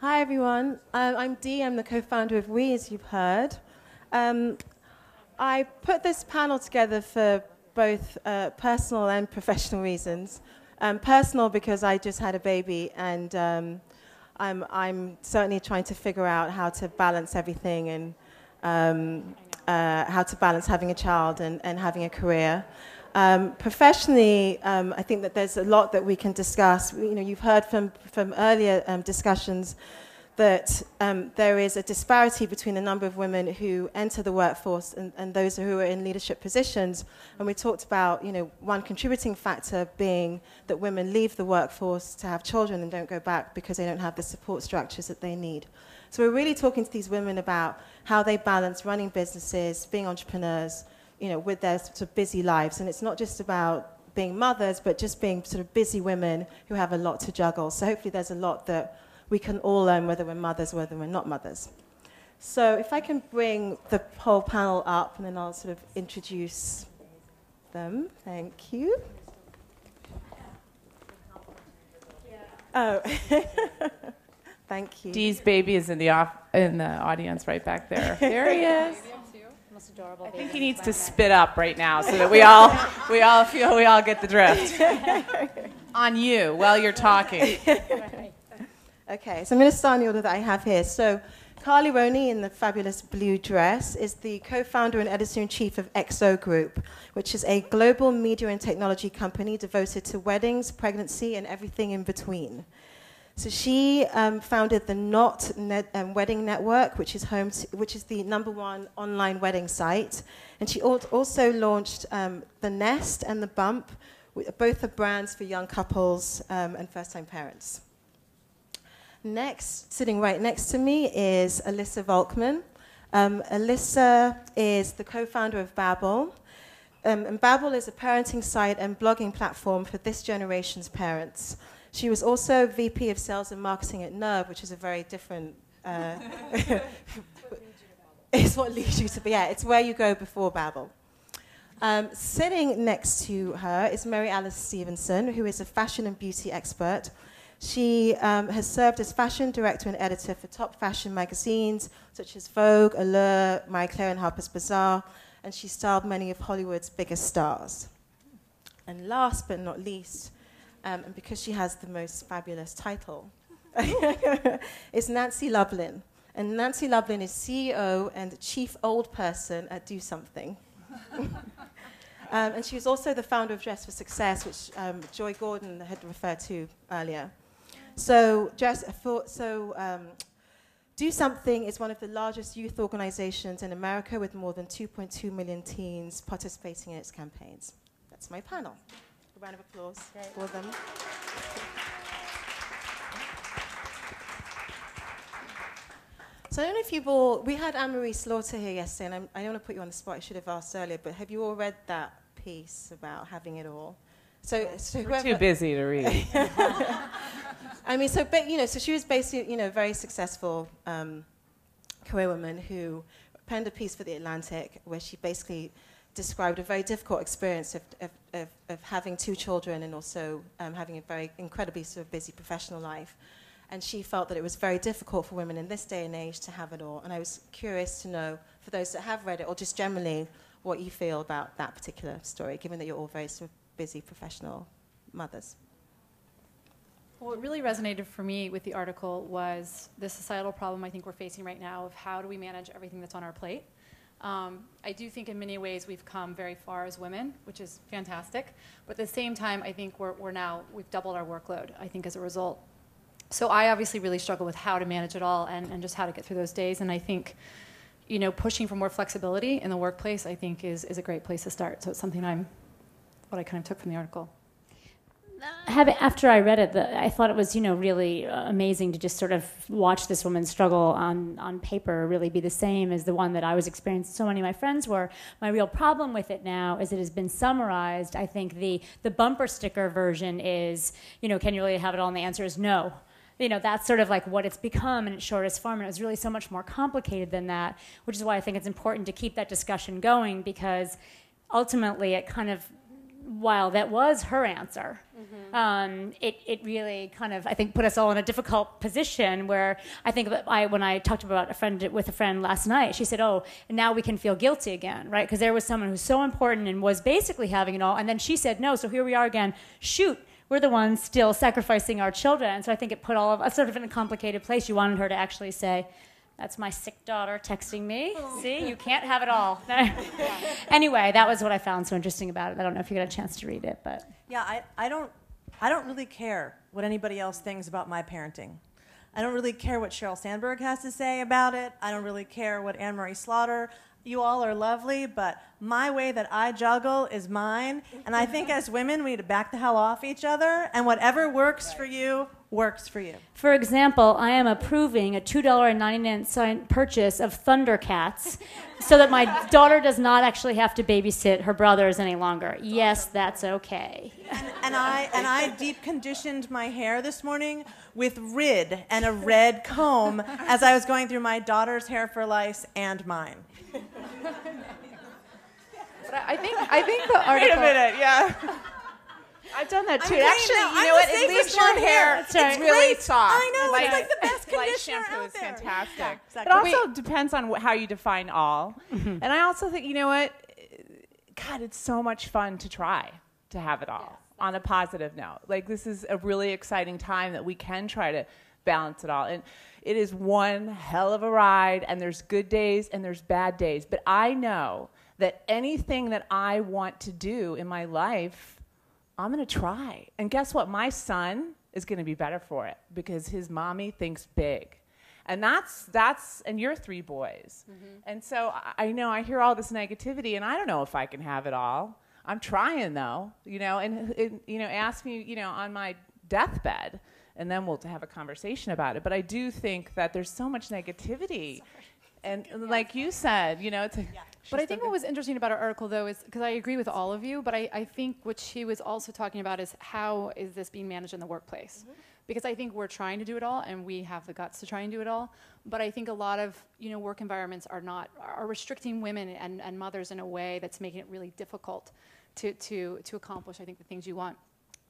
Hi, everyone. I'm Dee. I'm the co-founder of We, as you've heard. I put this panel together for both personal and professional reasons. Personal because I just had a baby, and I'm certainly trying to figure out how to balance everything, and how to balance having a child and having a career. Professionally, I think that there's a lot that we can discuss. You've heard from earlier discussions that there is a disparity between the number of women who enter the workforce and those who are in leadership positions. And we talked about, one contributing factor being that women leave the workforce to have children and don't go back because they don't have the support structures that they need. So we're really talking to these women about how they balance running businesses, being entrepreneurs, with their sort of busy lives. And it's not just about being mothers, but just being sort of busy women who have a lot to juggle. So hopefully there's a lot that we can all learn, whether we're mothers, whether we're not mothers. So if I can bring the whole panel up, and then I'll sort of introduce them. Thank you. Oh, thank you. Dee's baby is in the audience right back there. There he is. I think he needs to spit up right now so that we all feel we all get the drift. On you while you're talking. Okay, so I'm going to start in the order that I have here. So Carley Roney, in the fabulous blue dress, is the co-founder and editor-in-chief of XO Group, which is a global media and technology company devoted to weddings, pregnancy, and everything in between. So she founded the Wedding Network, which is the #1 online wedding site, and she also launched the Nest and the Bump, both are brands for young couples and first-time parents. Next, sitting right next to me, is Alisa Volkman. Alisa is the co-founder of Babbel, and Babbel is a parenting site and blogging platform for this generation's parents. She was also VP of Sales and Marketing at Nerve, which is a very different... it's what leads you to be at. It's where you go before Babbel. Sitting next to her is Mary Alice Stephenson, who is a fashion and beauty expert. She has served as fashion director and editor for top fashion magazines, such as Vogue, Allure, Marie Claire, and Harper's Bazaar, and she styled many of Hollywood's biggest stars. And last but not least, and because she has the most fabulous title, is Nancy Lublin. And Nancy Lublin is CEO and chief old person at Do Something. And she was also the founder of Dress for Success, which Joy Gordon had referred to earlier. So Do Something is one of the largest youth organizations in America, with more than 2.2 million teens participating in its campaigns. That's my panel. A round of applause for them. So I don't know if you've all... We had Anne-Marie Slaughter here yesterday, and I don't want to put you on the spot, I should have asked earlier, but have you all read that piece about having it all? So we're too busy to read. I mean, so she was basically, a very successful career woman who penned a piece for The Atlantic where she basically described a very difficult experience of having 2 children and also having a very incredibly sort of busy professional life. And she felt that it was very difficult for women in this day and age to have it all. And I was curious to know, for those that have read it, or just generally, what you feel about that particular story, given that you're all very sort of busy professional mothers. Well, what really resonated for me with the article was the societal problem I think we're facing right now of how do we manage everything that's on our plate. I do think in many ways we've come very far as women, which is fantastic. But at the same time, I think we've doubled our workload, I think, as a result. So I obviously really struggle with how to manage it all and just how to get through those days. And I think, pushing for more flexibility in the workplace, I think, is a great place to start. So it's something what I kind of took from the article. After I read it, I thought it was, really amazing to just sort of watch this woman's struggle on paper really be the same as the one that I was experiencing. So many of my friends were. My real problem with it now is it has been summarized. I think the bumper sticker version is, can you really have it all? And the answer is no. That's sort of like what it's become in its shortest form, and it was really so much more complicated than that, which is why I think it's important to keep that discussion going, because ultimately it kind of while that was her answer, it really kind of, I think, put us all in a difficult position where I think that when I talked about with a friend last night, she said, oh, and now we can feel guilty again, right? Because there was someone who's so important and was basically having it all, and then she said no, so here we are again. Shoot, we're the ones still sacrificing our children. And so I think it put all of us sort of in a complicated place. You wanted her to actually say, that's my sick daughter texting me. See, you can't have it all. Anyway, that was what I found so interesting about it. I don't know if you got a chance to read it, but yeah, I don't really care what anybody else thinks about my parenting. I don't really care what Sheryl Sandberg has to say about it. I don't really care what Anne-Marie Slaughter. You all are lovely, but my way that I juggle is mine. And I think as women, we need to back the hell off each other. And whatever works for you, works for you. For example, I am approving a $2.99 purchase of Thundercats so that my daughter does not actually have to babysit her brothers any longer. Yes, that's okay. And I deep conditioned my hair this morning with Rid and a red comb as I was going through my daughter's hair for lice and mine. But I think the article... Wait a minute, yeah. I've done that too. You know what? It leaves your hair It's really great. soft. I know, it's like the best light conditioner shampoo out is there. fantastic. Yeah, exactly. It also depends on how you define all. And I also think, you know what? God, it's so much fun to try to have it all on a positive note. Like, this is a really exciting time that we can try to balance it all. And it is one hell of a ride, and there's good days and there's bad days. But I know that anything that I want to do in my life, I'm going to try. And guess what? My son is going to be better for it because his mommy thinks big. And that's and you're 3 boys. And so I know I hear all this negativity, and I don't know if I can have it all. I'm trying, though, and ask me, on my deathbed, and then we'll have a conversation about it. But I do think that there's so much negativity. And like you said, it's a... But I think what was interesting about our article, though, is because I agree with all of you, but I think what she was also talking about is how is this being managed in the workplace? Because I think we're trying to do it all, and we have the guts to try and do it all. But I think a lot of work environments are restricting women and mothers in a way that's making it really difficult to accomplish, I think, the things you want.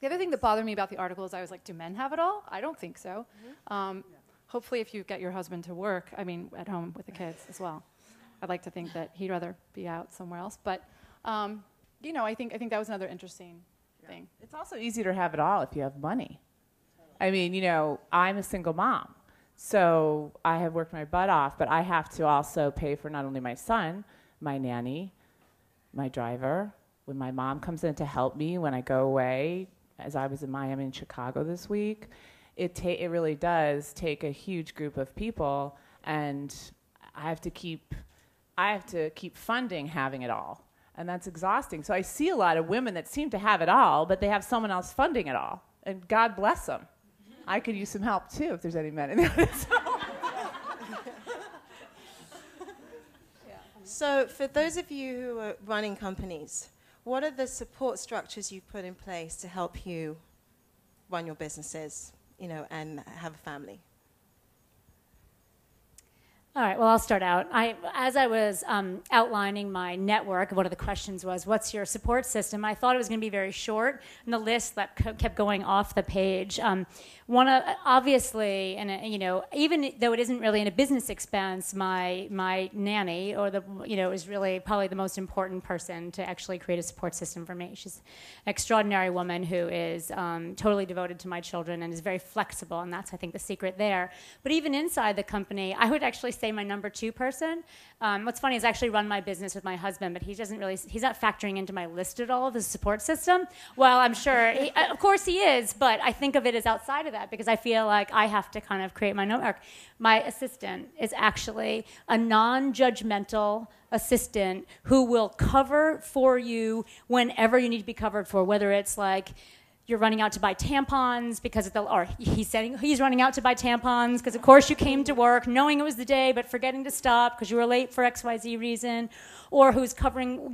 The other thing that bothered me about the article is I was like, do men have it all? I don't think so. Hopefully, if you get your husband to work, at home with the kids as well. I'd like to think that he'd rather be out somewhere else. But, I think that was another interesting thing. It's also easier to have it all if you have money. I'm a single mom. So I have worked my butt off, but I have to also pay for not only my son, my nanny, my driver. When my mom comes in to help me when I go away, as I was in Miami and Chicago this week, it really does take a huge group of people, and I have to keep funding having it all, and that's exhausting. So I see a lot of women that seem to have it all, but they have someone else funding it all, and God bless them. I could use some help too if there's any men in the audience. So for those of you who are running companies, what are the support structures you've put in place to help you run your businesses, and have a family? All right, well, I'll start out. As I was outlining my network, one of the questions was, what's your support system? I thought it was going to be very short, and the list that kept going off the page. Obviously, and even though it isn't really in a business expense, my nanny, is really probably the most important person to actually create a support system for me. She's an extraordinary woman who is totally devoted to my children and is very flexible, and that's, I think, the secret there. But even inside the company, I would actually say my number 2 person. What's funny is I actually run my business with my husband, but he's not factoring into my list at all, the support system. Well, I'm sure, of course he is, but I think of it as outside of that because I feel like I have to kind of create my network. My assistant is actually a non-judgmental assistant who will cover for you whenever you need to be covered for, whether it's like, you're running out to buy tampons he's running out to buy tampons because, of course, you came to work knowing it was the day but forgetting to stop because you were late for XYZ reason, or who's covering,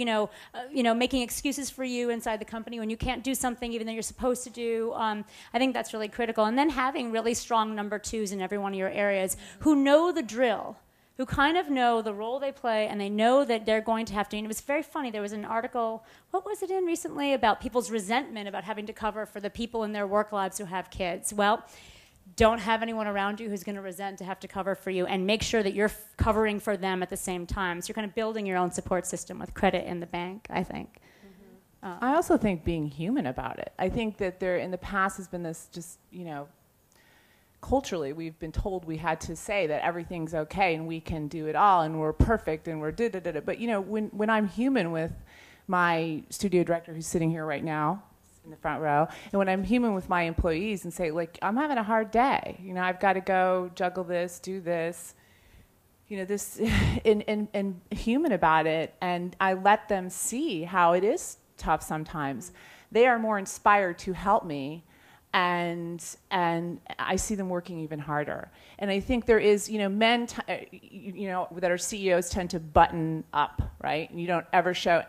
making excuses for you inside the company when you can't do something even though you're supposed to do. I think that's really critical. And then having really strong number 2s in every one of your areas who know the drill, who kind of know the role they play, and they know that they're going to have to. And it was very funny. There was an article, what was it in recently, about people's resentment about having to cover for the people in their work lives who have kids. Well, don't have anyone around you who's going to resent to have to cover for you, and make sure that you're covering for them at the same time. So you're kind of building your own support system with credit in the bank, I think. I also think being human about it. I think that there in the past has been this just, culturally we've been told we had to say that everything's okay and we can do it all and we're perfect and we're da-da-da-da. But, when I'm human with my studio director who's sitting here right now in the front row, and when I'm human with my employees and say, like, I'm having a hard day, I've got to go juggle this, do this, this, and human about it, and I let them see how it is tough sometimes, they are more inspired to help me, and I see them working even harder. And I think there is, men, that are CEOs tend to button up, right? And you don't ever show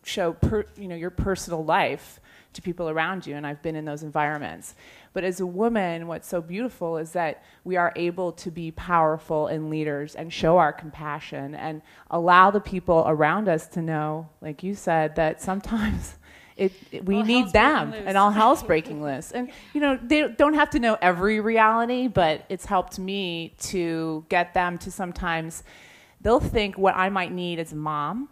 your personal life to people around you, and I've been in those environments. But as a woman, what's so beautiful is that we are able to be powerful and leaders and show our compassion and allow the people around us to know, like you said, that sometimes we need them, and all hell's breaking loose. And they don't have to know every reality, but it's helped me to get them to sometimes, they'll think what I might need as a mom,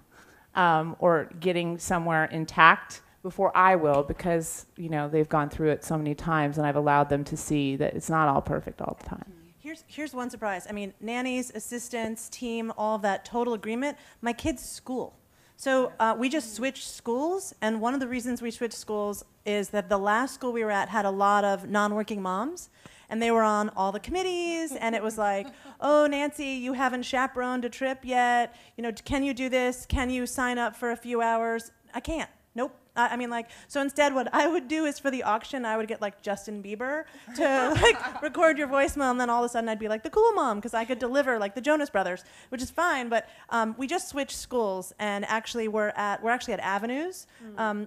or getting somewhere intact before I will, because they've gone through it so many times, and I've allowed them to see that it's not all perfect all the time. Here's one surprise. I mean, nannies, assistants, team, all of that, total agreement. My kid's school. So we just switched schools, and one of the reasons we switched schools is that the last school we were at had a lot of non-working moms, and they were on all the committees, and it was like, oh, Nancy, you haven't chaperoned a trip yet. Can you do this? Can you sign up for a few hours? I can't. Nope. So instead what I would do is for the auction, I would get like Justin Bieber to record your voicemail, and then all of a sudden I'd be like the cool mom, because I could deliver like the Jonas Brothers, which is fine. But we just switched schools, and actually we're actually at Avenues,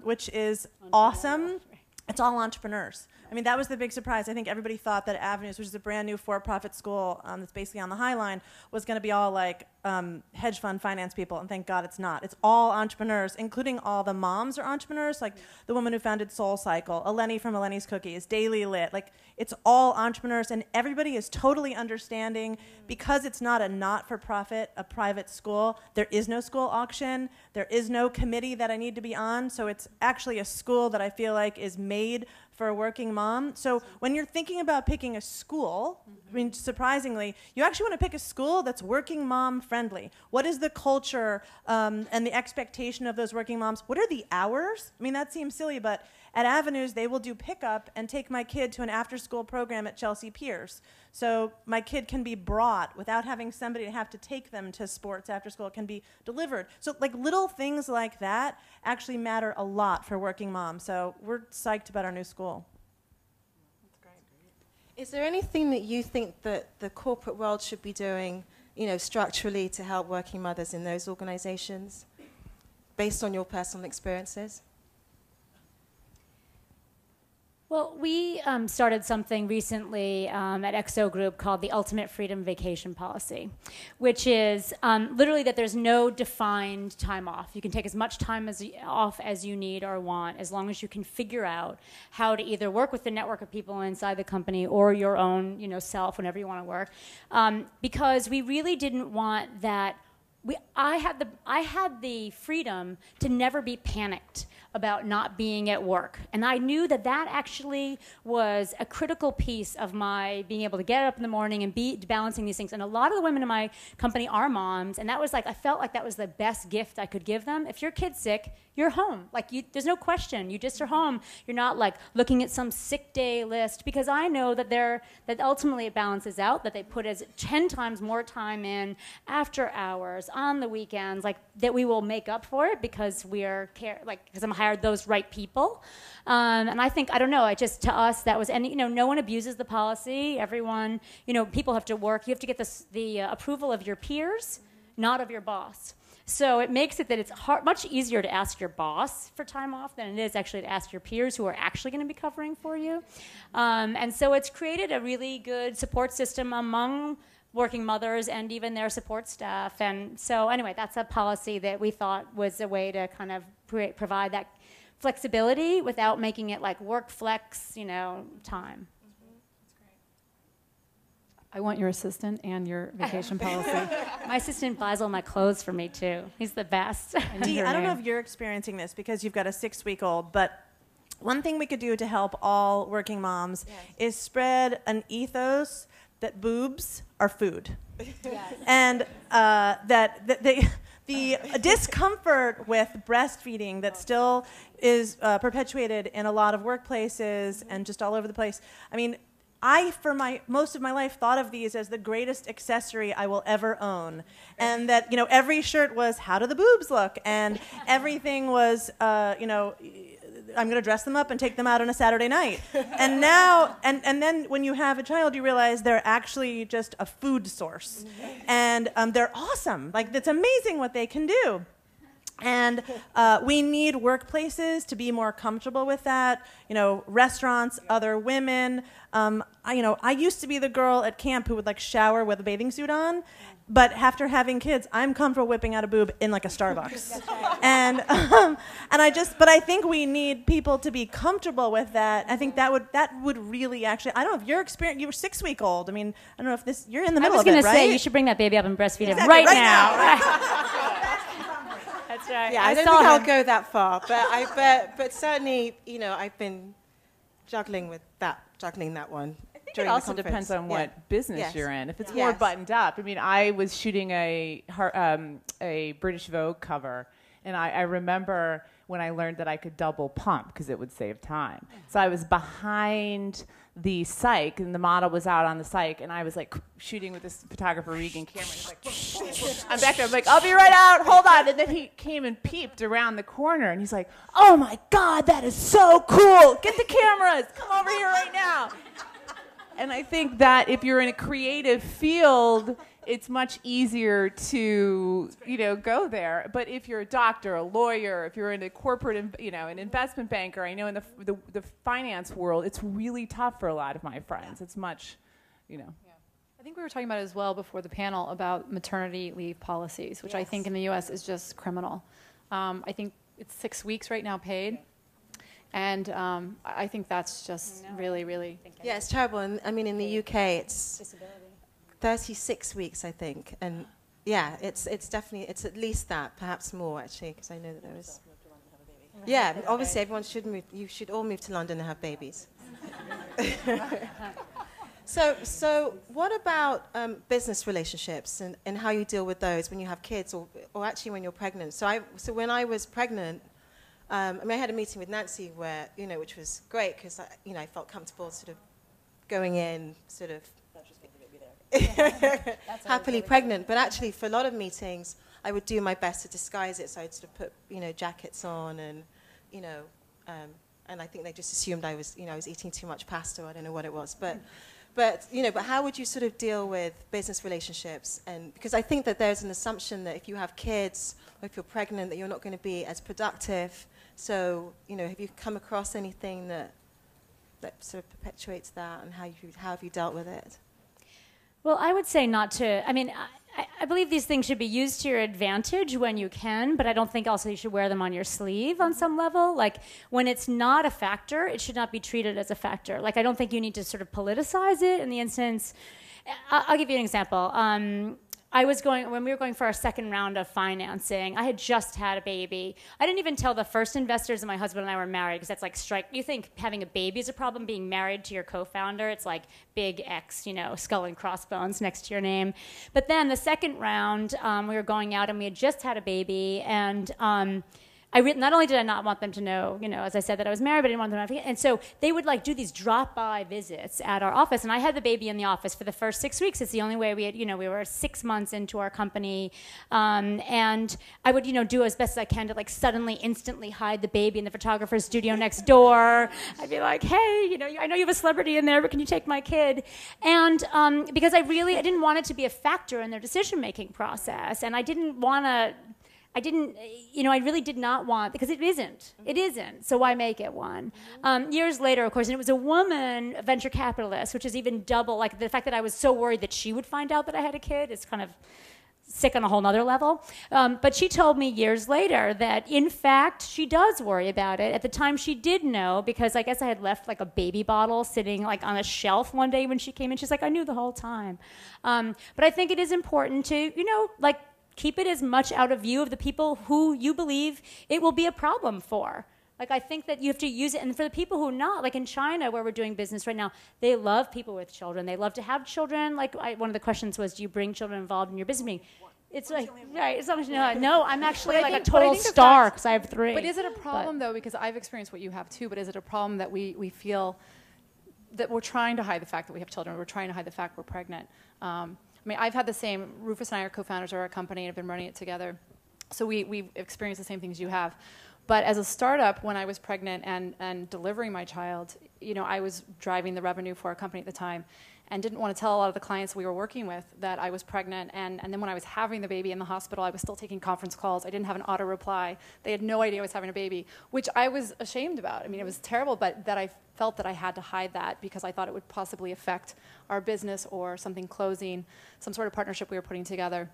which is awesome. It's all entrepreneurs. That was the big surprise. I think everybody thought that Avenues, which is a brand new for-profit school that's basically on the High Line, was going to be all like hedge fund finance people, and thank God it's not. It's all entrepreneurs, including all the moms are entrepreneurs, like the woman who founded Soul Cycle, Eleni from Eleni's Cookies, Daily Lit. Like, it's all entrepreneurs, and everybody is totally understanding, because it's not a not-for-profit, a private school. There is no school auction. There is no committee that I need to be on, so it's actually a school that I feel like is made for a working mom. So when you're thinking about picking a school, surprisingly, you actually want to pick a school that's working mom friendly. What is the culture and the expectation of those working moms? What are the hours? That seems silly, but at Avenues, they will do pickup and take my kid to an after-school program at Chelsea Piers. So my kid can be brought without having somebody to have to take them to sports after school. It can be delivered. So like little things like that actually matter a lot for working moms. So we're psyched about our new school. That's great. Is there anything that you think that the corporate world should be doing, structurally to help working mothers in those organizations, based on your personal experiences? Well, we started something recently at XO Group called the Ultimate Freedom Vacation Policy, which is literally that there's no defined time off. You can take as much time off as you need or want, as long as you can figure out how to either work with the network of people inside the company or your own, self, whenever you want to work. Because we really didn't want that. I had the freedom to never be panicked about not being at work. And I knew that actually was a critical piece of my being able to get up in the morning and be balancing these things. And a lot of the women in my company are moms, and that was I felt like that was the best gift I could give them. If your kid's sick, you're home. There's no question. You just are home. You're not looking at some sick day list, because I know that that ultimately it balances out, that they put 10 times more time in after hours, on the weekends, that we will make up for it because because I'm hired those right people. And I think, I don't know, to us that was, and no one abuses the policy. Everyone, people have to work. You have to get the approval of your peers, not of your boss. So it makes it that it's much easier to ask your boss for time off than it is actually to ask your peers who are actually going to be covering for you. And so it's created a really good support system among working mothers and even their support staff. And so anyway, that's a policy that we thought was a way to kind of provide that flexibility without making it like work flex, time. I want your assistant and your vacation policy. My assistant buys all my clothes for me too. He's the best. Dee, I don't know if you're experiencing this because you've got a 6-week-old, but one thing we could do to help all working moms is spread an ethos that boobs are food. Yes. And the discomfort with breastfeeding that still is perpetuated in a lot of workplaces and just all over the place. I mean, for most of my life, thought of these as the greatest accessory I will ever own, and that every shirt was how do the boobs look, and everything was I'm going to dress them up and take them out on a Saturday night. And now, and then when you have a child, you realize they're actually just a food source, and they're awesome. Like it's amazing what they can do. And we need workplaces to be more comfortable with that. Restaurants, other women. I used to be the girl at camp who would like shower with a bathing suit on, but after having kids, I'm comfortable whipping out a boob in like a Starbucks. And I think we need people to be comfortable with that. I think that would really actually. I don't know if your experience. You were 6-week-old. I mean, I don't know if you're in the middle of it, right? I was going to say you should bring that baby up and breastfeed him right now. That's right. Yeah, I don't think I'll go that far, but certainly, I've been juggling that one. I think it also depends on what business you're in. If it's more buttoned up, I mean, I was shooting a British Vogue cover, and I remember when I learned that I could double pump because it would save time. So I was behind the cyc, and the model was out on the cyc, and I was like shooting with this photographer Regan Cameron. He's like, I'm back there. I'm like, I'll be right out. Hold on. And then he came and peeped around the corner, and he's like, oh my God, that is so cool. Get the cameras. Come over here right now. And I think that if you're in a creative field, it's much easier to, go there. But if you're a doctor, a lawyer, if you're in a corporate, an investment banker, I know in the finance world, it's really tough for a lot of my friends. It's much, Yeah. I think we were talking about it as well before the panel about maternity leave policies, which I think in the U.S. is just criminal. I think it's 6 weeks right now paid. And I think that's just really, really... Yeah, it's terrible. And I mean, in the UK, it's 36 weeks, I think. And yeah, it's definitely, it's at least that, perhaps more, actually, because I know that there is... Yeah, obviously, everyone should move. You should all move to London and have babies. So what about business relationships and how you deal with those when you have kids or actually when you're pregnant? So when I was pregnant, I had a meeting with Nancy where, which was great because, I felt comfortable sort of going in sort of happily pregnant. But actually, for a lot of meetings, I would do my best to disguise it. So I'd sort of put, jackets on and, and I think they just assumed I was eating too much pasta. I don't know what it was. But how would you sort of deal with business relationships? And because I think that there's an assumption that if you have kids or if you're pregnant, that you're not going to be as productive. So, have you come across anything that sort of perpetuates that, and how have you dealt with it? Well, I would say not to. I mean, I believe these things should be used to your advantage when you can, but I don't think also you should wear them on your sleeve on some level. Like, when it's not a factor, it should not be treated as a factor. Like, I don't think you need to sort of politicize it in the instance. I'll give you an example. When we were going for our second round of financing, I had just had a baby. I didn't even tell the first investors that my husband and I were married, because that's like you think having a baby is a problem, being married to your co-founder, it's like big X, skull and crossbones next to your name. But then the second round, we were going out and we had just had a baby, and not only did I not want them to know, as I said, that I was married, but I didn't want them to know. And so they would do these drop-by visits at our office. And I had the baby in the office for the first 6 weeks. It's the only way we had, we were 6 months into our company. And I would, do as best as I can to suddenly, instantly hide the baby in the photographer's studio next door. I'd be like, hey, I know you have a celebrity in there, but can you take my kid? And because I didn't want it to be a factor in their decision-making process. And I didn't want to I didn't, I really did not want, because it isn't. It isn't. So why make it one? Years later, of course, and it was a woman, a venture capitalist, which is even double, like the fact that I was so worried that she would find out that I had a kid is kind of sick on a whole nother level. But she told me years later that, in fact, she does worry about it. At the time, she did know, because I guess I had left like a baby bottle sitting like on a shelf one day when she came in. She's like, I knew the whole time. But I think it is important to, like, keep it as much out of view of the people who you believe it will be a problem for. Like, I think that you have to use it. And for the people who not, like in China, where we're doing business right now, they love people with children. They love to have children. Like, one of the questions was, do you bring children involved in your business meeting? It's like, right, it's not, no, I'm actually like a total star because I have 3. But is it a problem, though, because I've experienced what you have, too, but is it a problem that we feel that we're trying to hide the fact that we have children, we're trying to hide the fact we're pregnant? I've had the same, Rufus and I are co-founders of our company and have been running it together. So we've experienced the same things you have. But as a startup, when I was pregnant and delivering my child, I was driving the revenue for our company at the time and didn't want to tell a lot of the clients we were working with that I was pregnant. And then when I was having the baby in the hospital, I was still taking conference calls. I didn't have an auto reply. They had no idea I was having a baby, which I was ashamed about. It was terrible, but that I felt that I had to hide that because I thought it would possibly affect our business or something closing, some sort of partnership we were putting together.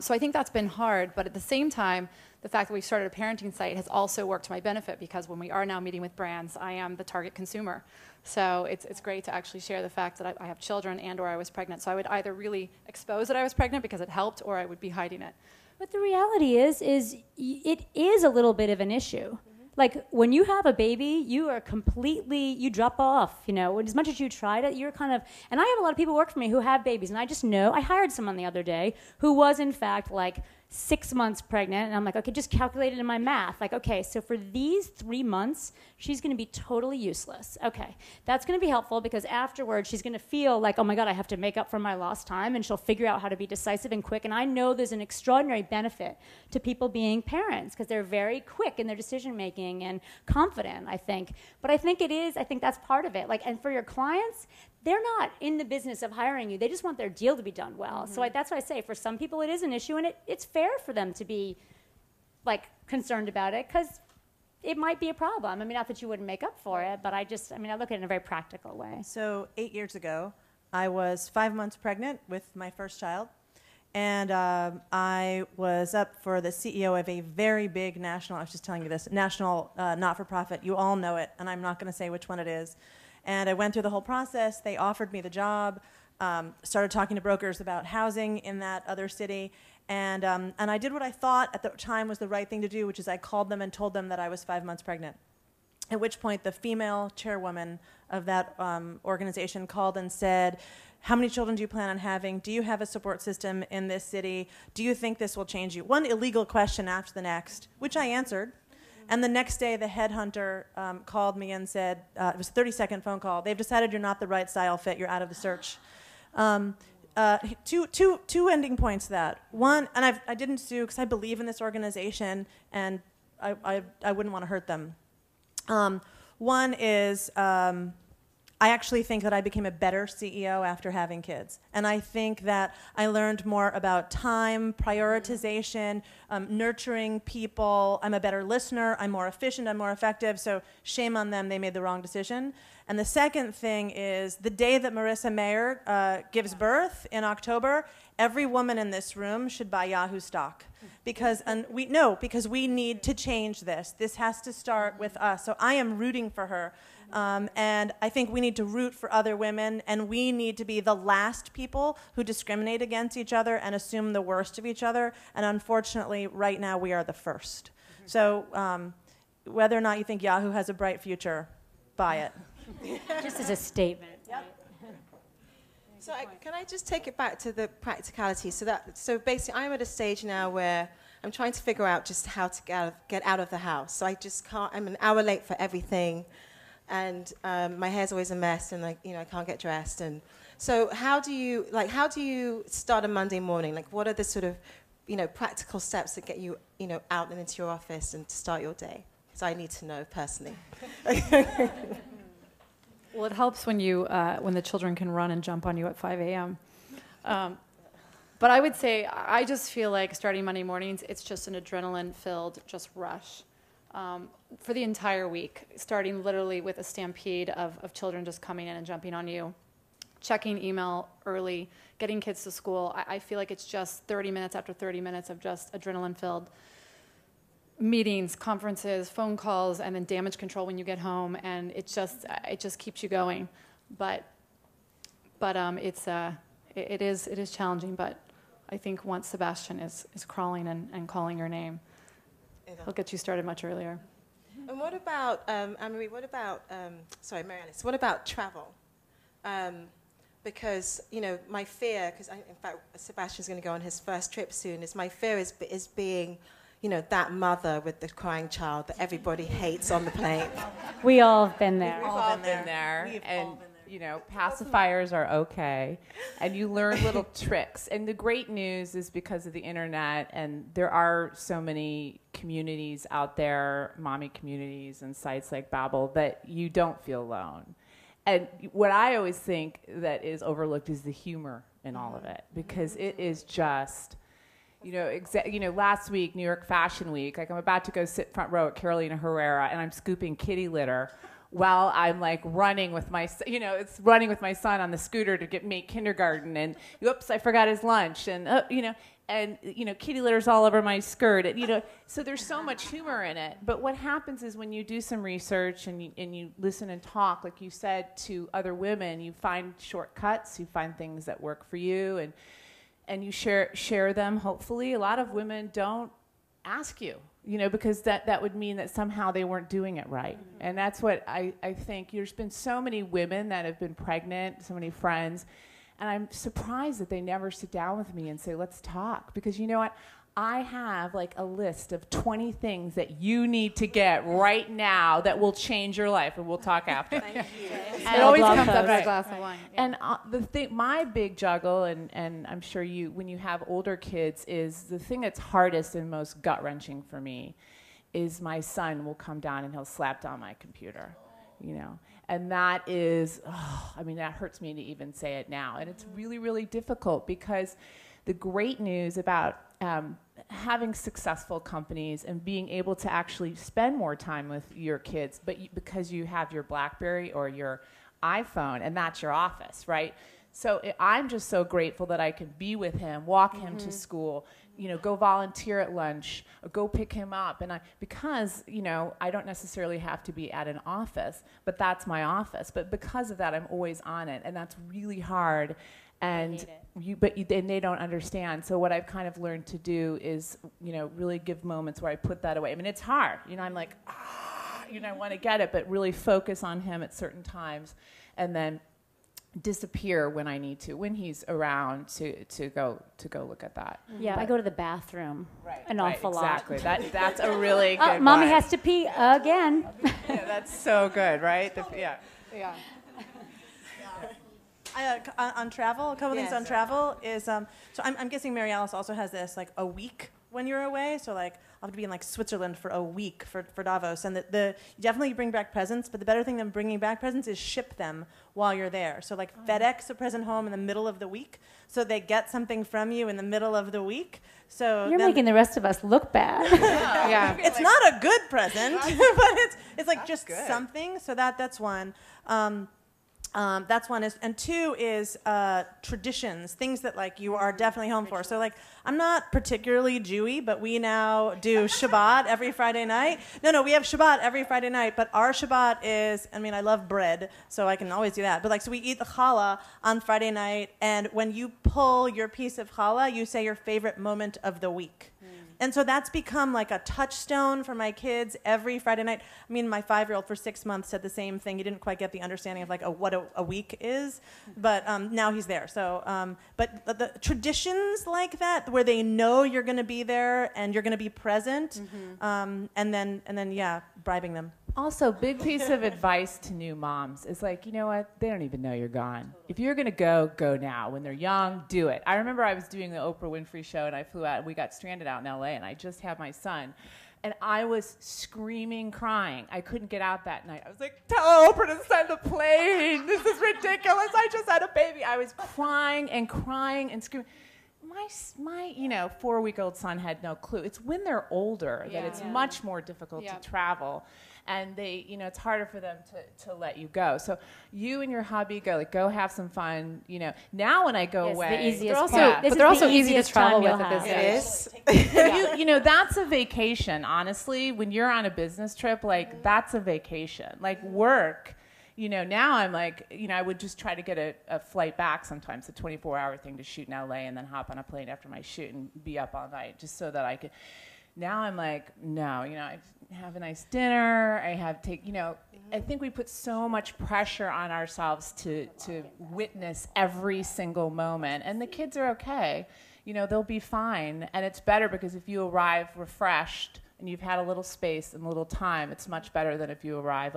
So I think that's been hard, but at the same time, the fact that we started a parenting site has also worked to my benefit, because when we are now meeting with brands, I am the target consumer. So it's great to actually share the fact that I have children and or I was pregnant. So I would either really expose that I was pregnant because it helped, or I would be hiding it. But the reality is it is a little bit of an issue. Like, when you have a baby, you are completely, you drop off, as much as you tried it, you're kind of, and I have a lot of people work for me who have babies, and I just know, I hired someone the other day who was, in fact, like 6 months pregnant, and I'm like, okay, just calculate it in my math. Like, okay, so for these 3 months, she's going to be totally useless. Okay, that's going to be helpful, because afterwards she's going to feel like, oh my God, I have to make up for my lost time, and she'll figure out how to be decisive and quick. And I know there's an extraordinary benefit to people being parents, because they're very quick in their decision making and confident, I think. But I think that's part of it. Like, and for your clients, they're not in the business of hiring you. They just want their deal to be done well. Mm-hmm. So that's why I say, for some people it is an issue, and it's fair for them to be like concerned about it, because it might be a problem. Not that you wouldn't make up for it, but I look at it in a very practical way. So 8 years ago, I was 5 months pregnant with my first child, and I was up for the CEO of a very big national, I was just telling you this, national not-for-profit. You all know it, and I'm not going to say which one it is. And I went through the whole process. They offered me the job, started talking to brokers about housing in that other city, and I did what I thought at the time was the right thing to do, which is I called them and told them that I was 5 months pregnant. At which point the female chairwoman of that organization called and said, how many children do you plan on having? Do you have a support system in this city? Do you think this will change you? One illegal question after the next, which I answered. And the next day, the headhunter called me and said, it was a 30-second phone call, they've decided you're not the right style fit, you're out of the search. Two ending points to that. One, and I didn't sue because I believe in this organization, and I wouldn't want to hurt them. One is, I actually think that I became a better CEO after having kids. And I think that I learned more about time, prioritization, nurturing people. I'm a better listener. I'm more efficient. I'm more effective. So shame on them. They made the wrong decision. And the second thing is the day that Marissa Mayer gives birth in October, every woman in this room should buy Yahoo stock. Because we need to change this. This has to start with us. So I am rooting for her. And I think we need to root for other women, and we need to be the last people who discriminate against each other and assume the worst of each other. And unfortunately, right now, we are the first. So whether or not you think Yahoo has a bright future, buy it. Just as a statement. Yep. So can I just take it back to the practicality? So basically, I'm at a stage now where I'm trying to figure out just how to get out of the house. So I just can't. I'm an hour late for everything. And my hair's always a mess, and I can't get dressed. And so, how do you start a Monday morning? Like, what are the sort of, practical steps that get you, out and into your office and to start your day? Because I need to know personally. Well, it helps when the children can run and jump on you at 5 a.m. But I would say I just feel like starting Monday mornings, it's just an adrenaline-filled just rush for the entire week, starting literally with a stampede of children just coming in and jumping on you, checking email early, getting kids to school. I feel like it's just 30 minutes after 30 minutes of just adrenaline-filled meetings, conferences, phone calls, and then damage control when you get home, and it just keeps you going. But it is challenging. But I think once Sebastian is crawling and calling your name, he'll get you started much earlier. And what about Anne-Marie? What about Mary Alice? What about travel? Because my fear, because in fact Sebastian's going to go on his first trip soon, is my fear is being that mother with the crying child that everybody hates on the plane. We all have been there. We've all been there. And, pacifiers are okay. And you learn little tricks. And the great news is because of the internet, and there are so many communities out there, mommy communities and sites like Babbel, that you don't feel alone. And what I always think that is overlooked is the humor in all of it, because it is just... last week, New York Fashion Week, like I'm about to go sit front row at Carolina Herrera, and I'm scooping kitty litter while I'm like running with my son on the scooter to make kindergarten, and oops, I forgot his lunch, and kitty litter's all over my skirt, and, so there's so much humor in it. But what happens is when you do some research and you listen and talk, like you said, to other women, you find shortcuts, you find things that work for you, and you share them, hopefully. A lot of women don't ask you, because that would mean that somehow they weren't doing it right. Mm-hmm. And that's what I think. There's been so many women that have been pregnant, so many friends, and I'm surprised that they never sit down with me and say, let's talk. Because you know what? I have like a list of 20 things that you need to get right now that will change your life, and we'll talk after. Thank you. It always comes up with a glass of wine. Yeah. And my big juggle, and I'm sure when you have older kids, is the thing that's hardest and most gut-wrenching for me is my son will come down and he'll slap down my computer, And that is, that hurts me to even say it now. And it's really, really difficult, because the great news about having successful companies and being able to actually spend more time with your kids, but because you have your BlackBerry or your iPhone, and that's your office, right? So I'm just so grateful that I can be with him, walk him to school, go volunteer at lunch, or go pick him up, because I don't necessarily have to be at an office, but that's my office. But because of that, I'm always on it, and that's really hard. And and they don't understand. So what I've kind of learned to do is, really give moments where I put that away. I mean, it's hard. I'm like, I want to get it, but really focus on him at certain times, and then disappear when I need to, when he's around, to go look at that. Yeah, I go to the bathroom an awful lot. Exactly. That's a really good Mommy one. has to pee again. Yeah, that's so good, right? Yeah. On travel, a couple things on travel is, so I'm guessing Mary Alice also has this, like, a week when you're away. So, like, I'll have to be in, like, Switzerland for a week for Davos. And you definitely bring back presents, but the better thing than bringing back presents is ship them while you're there. So, like, FedEx a present home in the middle of the week, so they get something from you in the middle of the week. So you're making the rest of us look bad. Yeah. It's not a good present, but it's like just something. So that's one. That's one. And two is traditions, things that like you are definitely home for. So like I'm not particularly Jewy, but we now do Shabbat every Friday night. No, we have Shabbat every Friday night, but our Shabbat is, I love bread, so I can always do that. But like, so we eat the challah on Friday night, and when you pull your piece of challah, you say your favorite moment of the week. And so that's become like a touchstone for my kids every Friday night. My 5-year-old for 6 months said the same thing. He didn't quite get the understanding of like what a week is, but now he's there. So, but the traditions like that, where they know you're going to be there and you're going to be present, and then bribing them. Also, big piece of advice to new moms is like, you know what? They don't even know you're gone. If you're going to go now. When they're young, do it. I remember I was doing the Oprah Winfrey show, and I flew out, and we got stranded out in LA, and I just had my son. And I was screaming, crying. I couldn't get out that night. I was like, tell Oprah to send a plane. This is ridiculous. I just had a baby. I was crying and screaming. my 4-week-old son had no clue. It's when they're older that it's much more difficult to travel, and they, it's harder for them to let you go. So you and your hubby go have some fun. Now when I go away, the easiest they're also easy to travel with at this stage. That's a vacation. Honestly, when you're on a business trip, that's a vacation. Work. Now I'm I would just try to get a flight back sometimes, a 24-hour thing to shoot in LA and then hop on a plane after my shoot and be up all night just so that I could. Now I'm no, I have a nice dinner. I think we put so much pressure on ourselves to witness every single moment. And the kids are okay. They'll be fine. And it's better because if you arrive refreshed and you've had a little space and a little time, it's much better than if you arrive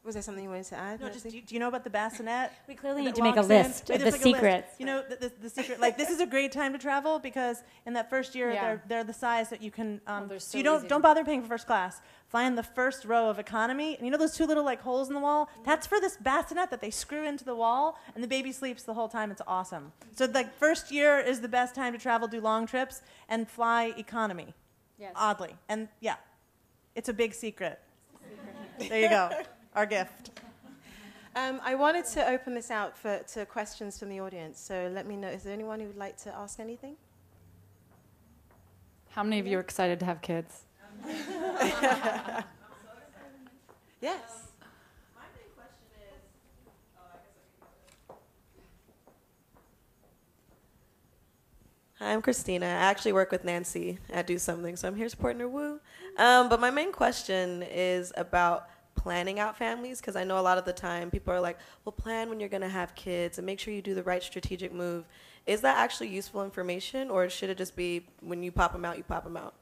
Was there something you wanted to add? No, just do you know about the bassinet? We clearly need to make a list of the secrets. The secret. This is a great time to travel because in that first year they're the size that you can. So you don't bother paying for first class. Fly in the first row of economy, and those two little holes in the wall. That's for this bassinet that they screw into the wall, and the baby sleeps the whole time. It's awesome. So first year is the best time to travel, do long trips, and fly economy. Yes. Oddly, and it's a big secret. There you go. Our gift. I wanted to open this out to questions from the audience, so let me know. Is there anyone who would like to ask anything? How many of you are excited to have kids? Yes. My main question is, Hi, I'm Christina. I actually work with Nancy at Do Something, so I'm here supporting her, woo. But my main question is about planning out families, because I know a lot of the time people are well, plan when you're going to have kids and make sure you do the right strategic move. Is that actually useful information, or should it just be when you pop them out, you pop them out?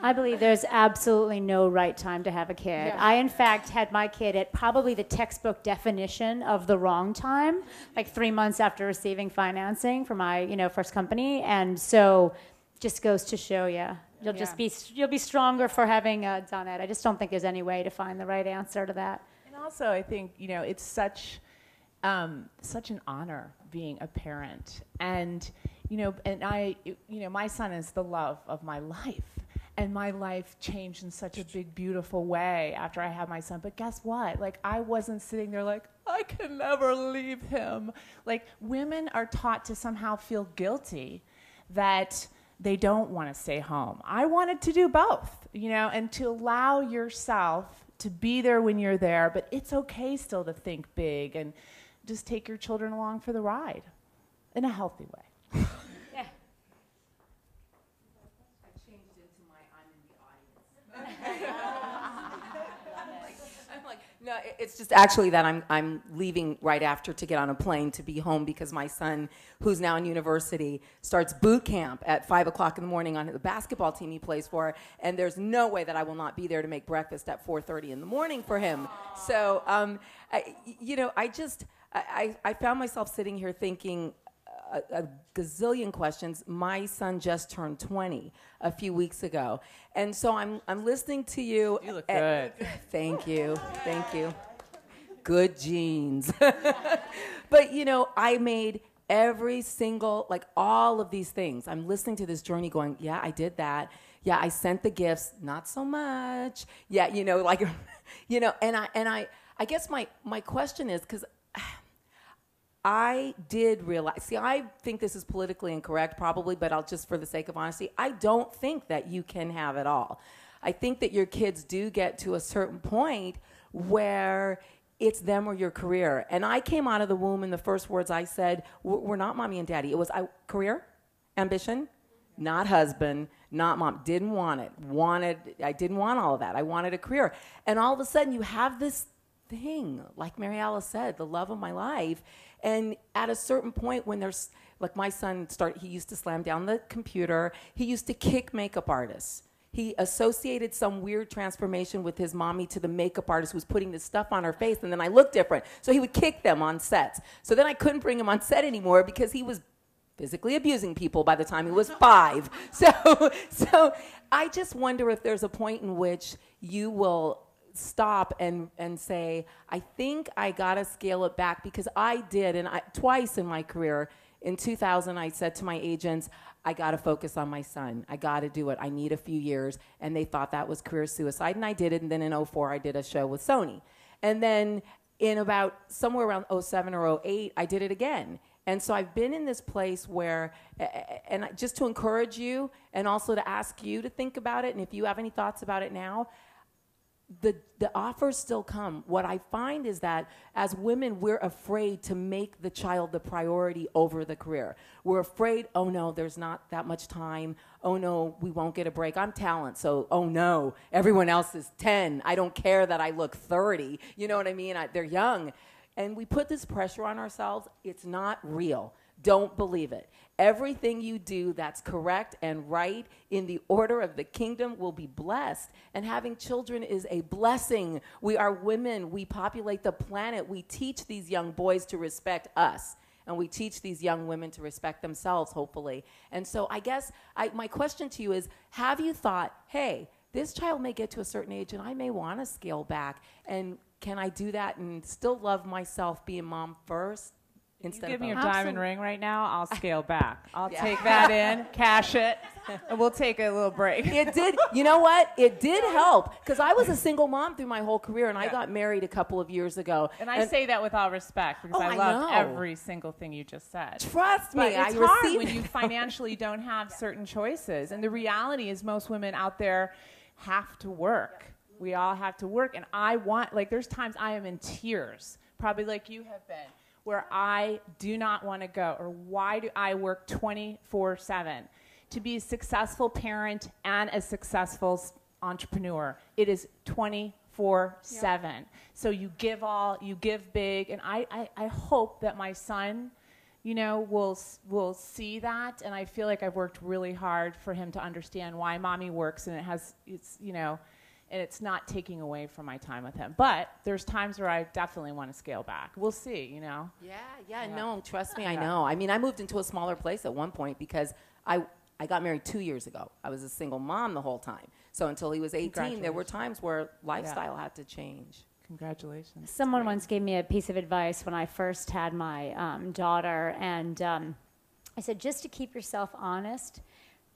I believe there's absolutely no right time to have a kid. I, in fact, had my kid at probably the textbook definition of the wrong time, 3 months after receiving financing for my, first company. And so just goes to show you. You'll be stronger for having done it. I just don't think there's any way to find the right answer to that. And also, I think it's such an honor being a parent, and my son is the love of my life, and my life changed in such a big, beautiful way after I had my son. But guess what? I wasn't sitting there I can never leave him. Women are taught to somehow feel guilty that they don't want to stay home. I wanted to do both, and to allow yourself to be there when you're there, but it's okay still to think big and just take your children along for the ride in a healthy way. I changed into my I'm in the audience. No, it's just actually that I'm leaving right after to get on a plane to be home because my son, who's now in university, starts boot camp at 5 o'clock in the morning on the basketball team he plays for, and there's no way that I will not be there to make breakfast at 4:30 in the morning for him. So, I found myself sitting here thinking a gazillion questions. My son just turned 20 a few weeks ago, and so I'm listening to you. You look good. Thank you. Good genes. But I made every single all of these things. I'm listening to this journey, going, yeah, I did that. Yeah, I sent the gifts, not so much. Yeah, and I guess my question is because. I did realize, I think this is politically incorrect probably, but I'll just for the sake of honesty, I don't think that you can have it all. I think that your kids do get to a certain point where it's them or your career. And I came out of the womb and the first words I said were not mommy and daddy. It was career, ambition, not husband, not mom. Didn't want it. I didn't want all of that. I wanted a career. And all of a sudden you have this thing, like Mary Alice said, the love of my life. And at a certain point when there's, my son he used to slam down the computer. He used to kick makeup artists. He associated some weird transformation with his mommy to the makeup artist who was putting this stuff on her face, and then I looked different. So he would kick them on sets. So then I couldn't bring him on set anymore because he was physically abusing people by the time he was 5. So I just wonder if there's a point in which you will stop and say, I think I got to scale it back, because I did, and twice in my career. In 2000, I said to my agents, I got to focus on my son. I got to do it. I need a few years. And they thought that was career suicide, and I did it. And then in 2004, I did a show with Sony. And then in about somewhere around 2007 or 2008, I did it again. And so I've been in this place where, and just to encourage you and also to ask you to think about it, and if you have any thoughts about it now, the offers still come. What I find is that as women, we're afraid to make the child the priority over the career. We're afraid, oh no, there's not that much time. Oh no, we won't get a break. I'm talent, so oh no, everyone else is 10. I don't care that I look 30. You know what I mean? They're young. And we put this pressure on ourselves. It's not real. Don't believe it. Everything you do that's correct and right in the order of the kingdom will be blessed. And having children is a blessing. We are women. We populate the planet. We teach these young boys to respect us. And we teach these young women to respect themselves, hopefully. And so I guess my question to you is, have you thought, hey, this child may get to a certain age and I may want to scale back. And can I do that and still love myself being mom first? You give me your diamond ring right now, I'll scale back. I'll take that in, cash it, and we'll take a little break. It did. You know what? It did help, because I was a single mom through my whole career, and I got married a couple of years ago. And I say that with all respect, because I love every single thing you just said. Trust me, it's hard when you financially don't have certain choices. And the reality is most women out there have to work. We all have to work. And there's times I am in tears, probably like you have been, where I do not want to go, or why do I work 24/7? To be a successful parent and a successful entrepreneur, it is 24/7. So you give all, you give big, and I hope that my son, will see that, and I feel like I've worked really hard for him to understand why mommy works, and and it's not taking away from my time with him. But there's times where I definitely want to scale back. We'll see, Yeah, no, trust me, I know. I mean, I moved into a smaller place at one point because I got married 2 years ago. I was a single mom the whole time. So until he was 18, there were times where lifestyle had to change. Congratulations. Someone once gave me a piece of advice when I first had my daughter, and I said, just to keep yourself honest,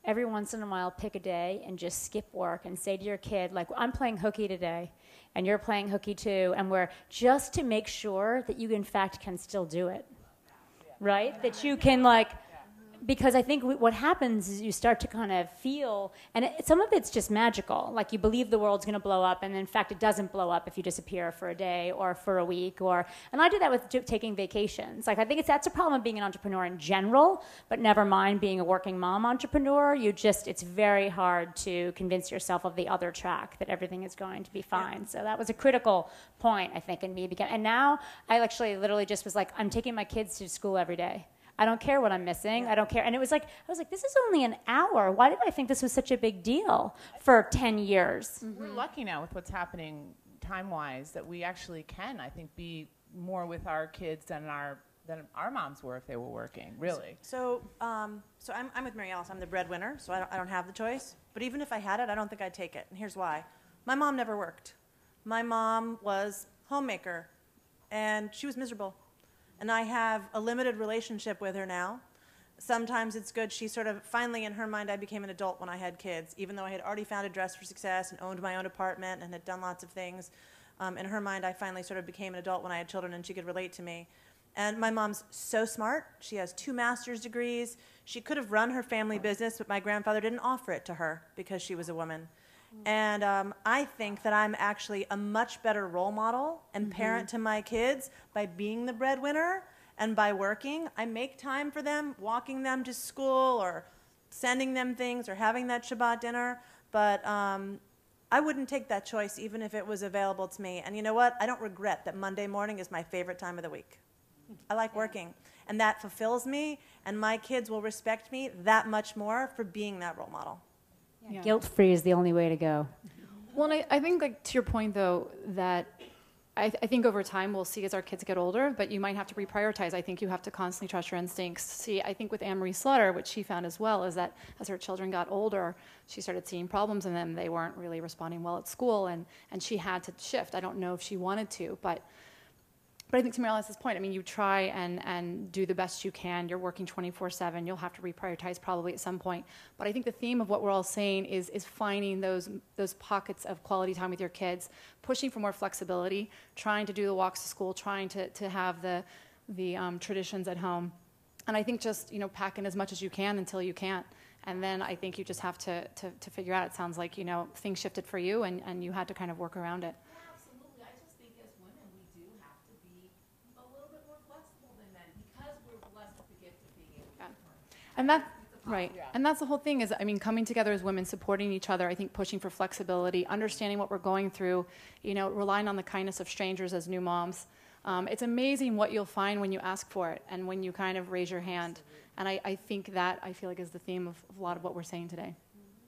every once in a while, pick a day and just skip work and say to your kid, like, I'm playing hooky today, and you're playing hooky too, and we're just to make sure that you, in fact, can still do it, right? That you can, because I think what happens is you start to kind of feel, and some of it's just magical, like you believe the world's going to blow up, and in fact it doesn't blow up if you disappear for a day or for a week, and I do that with taking vacations. Like, I think that's a problem of being an entrepreneur in general, but never mind being a working mom entrepreneur. It's very hard to convince yourself of the other track, that everything is going to be fine. Yeah. So that was a critical point, I think, in me. And now I actually literally just was like, I'm taking my kids to school every day. I don't care what I'm missing. I don't care. And I was like, this is only an hour. Why did I think this was such a big deal for 10 years? Mm-hmm. We're lucky now with what's happening time-wise that we actually can, I think, be more with our kids than our moms were if they were working, really. So I'm with Mary Alice. I'm the breadwinner, so I don't have the choice. But even if I had it, I don't think I'd take it. And here's why. My mom never worked. My mom was homemaker, and she was miserable. And I have a limited relationship with her now. Sometimes it's good. She sort of, finally in her mind, I became an adult when I had kids, even though I had already found a dress for success and owned my own apartment and had done lots of things. In her mind, I finally sort of became an adult when I had children and she could relate to me. And my mom's so smart. She has 2 master's degrees. She could have run her family business, but my grandfather didn't offer it to her because she was a woman. And I think that I'm actually a much better role model and parent to my kids by being the breadwinner and by working. I make time for them, walking them to school or sending them things or having that Shabbat dinner. But I wouldn't take that choice even if it was available to me. And you know what? I don't regret that Monday morning is my favorite time of the week. I like working. And that fulfills me. And my kids will respect me that much more for being that role model. Yeah. Guilt-free is the only way to go. Well, and I think, to your point, though, that I think over time we'll see as our kids get older, but you might have to reprioritize. I think you have to constantly trust your instincts. See, I think with Anne-Marie Slaughter, what she found as well is that as her children got older, she started seeing problems in them. They weren't really responding well at school, and she had to shift. I don't know if she wanted to, but I think to Mary Alice's point, I mean, you try and do the best you can. You're working 24/7. You'll have to reprioritize probably at some point. But I think the theme of what we're all saying is finding those pockets of quality time with your kids, pushing for more flexibility, trying to do the walks to school, trying to have the traditions at home. And I think just, pack in as much as you can until you can't. And then I think you just have to figure out, it sounds like, things shifted for you and you had to kind of work around it. And that's the whole thing is, coming together as women, supporting each other, I think pushing for flexibility, understanding what we're going through, relying on the kindness of strangers as new moms. It's amazing what you'll find when you ask for it and when you kind of raise your hand. And I think that, I feel like, is the theme of a lot of what we're saying today.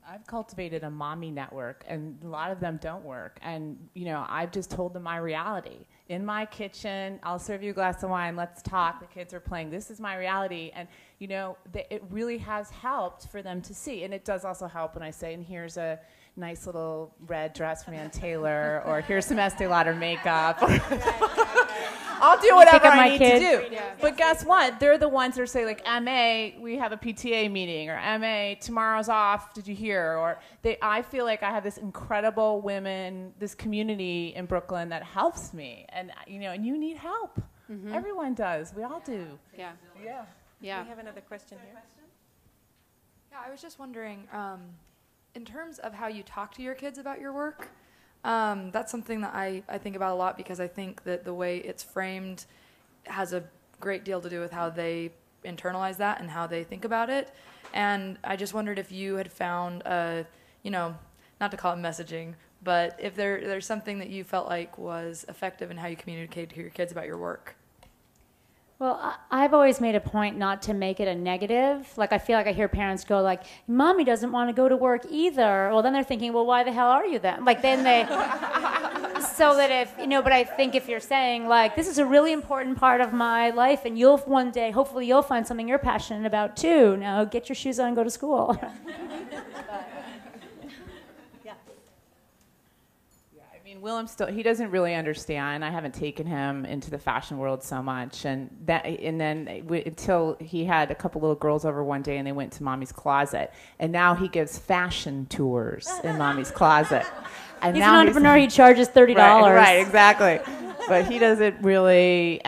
I've cultivated a mommy network, and a lot of them don't work. And, I've just told them my reality. In my kitchen, I'll serve you a glass of wine, let's talk, the kids are playing, this is my reality. And, it really has helped for them to see. And it does also help when I say, and here's a nice little red dress from Ann Taylor, or here's some Estee Lauder makeup. I'll do whatever I need to do. Yeah. But guess what? They're the ones that say, like, MA, we have a PTA meeting, or MA, tomorrow's off, did you hear? Or I feel like I have this incredible women, this community in Brooklyn that helps me. And, and you need help. Mm-hmm. Everyone does. We all do. Yeah. Yeah. Yeah. We have another question here. Yeah, I was just wondering, in terms of how you talk to your kids about your work, that's something that I think about a lot, because I think that the way it's framed has a great deal to do with how they internalize that and how they think about it. And I just wondered if you had found, not to call it messaging, but if there's something that you felt like was effective in how you communicate to your kids about your work. Well, I've always made a point not to make it a negative. Like, I feel like I hear parents go like, Mommy doesn't want to go to work either. Well, then they're thinking, well, why the hell are you then? Like, then they, so that if, but I think if you're saying, like, this is a really important part of my life, and you'll one day, hopefully you'll find something you're passionate about too. Now, get your shoes on and go to school. Willem he doesn't really understand. I haven't taken him into the fashion world so much, and then until he had a couple little girls over one day, and they went to Mommy's closet, and now he gives fashion tours in Mommy's closet. And he's now an entrepreneur. He charges $30. Right, exactly. But he doesn't really,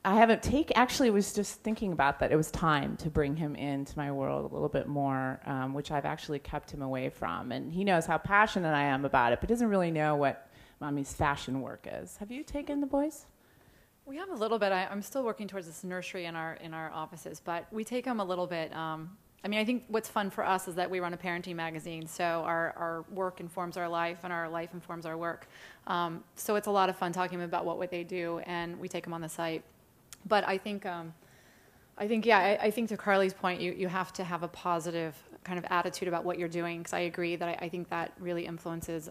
I haven't actually was just thinking about that. It was time to bring him into my world a little bit more, which I've actually kept him away from. And he knows how passionate I am about it, but doesn't really know what Mommy's fashion work is. Have you taken the boys? We have a little bit. I'm still working towards this nursery in our offices, but we take them a little bit. I think what's fun for us is that we run a parenting magazine, so our work informs our life, and our life informs our work. So it's a lot of fun talking about what they do, and we take them on the site. But I think to Carley's point, you have to have a positive kind of attitude about what you're doing, because I agree that I think that really influences,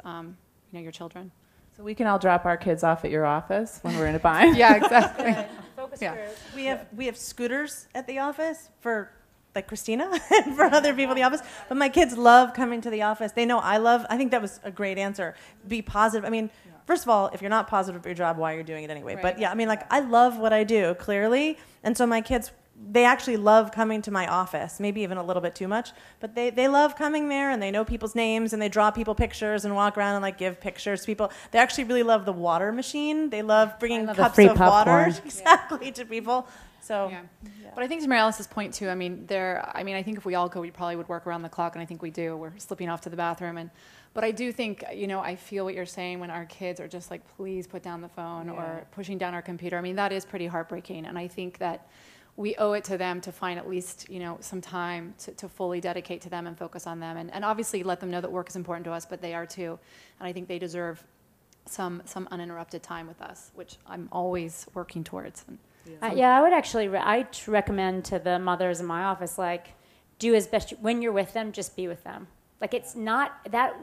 your children. So we can all drop our kids off at your office when we're in a bind. Yeah, exactly. Focus group. We have scooters at the office for, like, Christina and for other people in the office. But my kids love coming to the office. They know I think that was a great answer. Be positive. First of all, if you're not positive about your job, why are you doing it anyway? Right. But I love what I do, clearly. And so my kids, they actually love coming to my office, maybe even a little bit too much. But they love coming there, and they know people's names, and they draw people pictures and walk around and give pictures to people. They actually really love the water machine. They love bringing cups of water to people. So, yeah. But I think to Mary Alice's point too, I think if we all go, we probably would work around the clock, and I think we do. We're slipping off to the bathroom, but I do think, I feel what you're saying when our kids are just like, please put down the phone or pushing down our computer. That is pretty heartbreaking, and I think that we owe it to them to find at least, some time to fully dedicate to them and focus on them, and obviously let them know that work is important to us, but they are too, and I think they deserve some uninterrupted time with us, which I'm always working towards. I would actually recommend to the mothers in my office, do as best when you're with them, just be with them. Like, it's not that,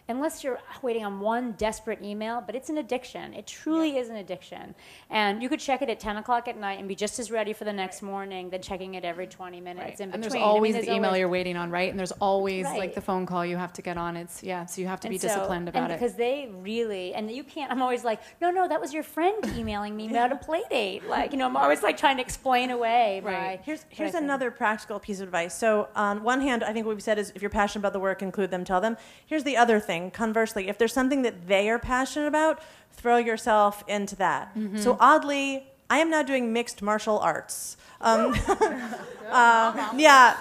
unless you're waiting on one desperate email, but it's an addiction. It truly is an addiction. And you could check it at 10 o'clock at night and be just as ready for the next morning than checking it every 20 minutes in between. And there's always the email always, you're waiting on, right? And there's always like the phone call you have to get on. So you have to be disciplined about it. Because they really, and you can't, I'm always like, no, that was your friend emailing me about a play date. Like, I'm always like trying to explain away. Right. Here's another practical piece of advice. So on one hand, I think what we said is if you're passionate about the work, include them, tell them. Here's the other thing. Conversely, if there's something that they are passionate about, throw yourself into that. So oddly, I am now doing mixed martial arts.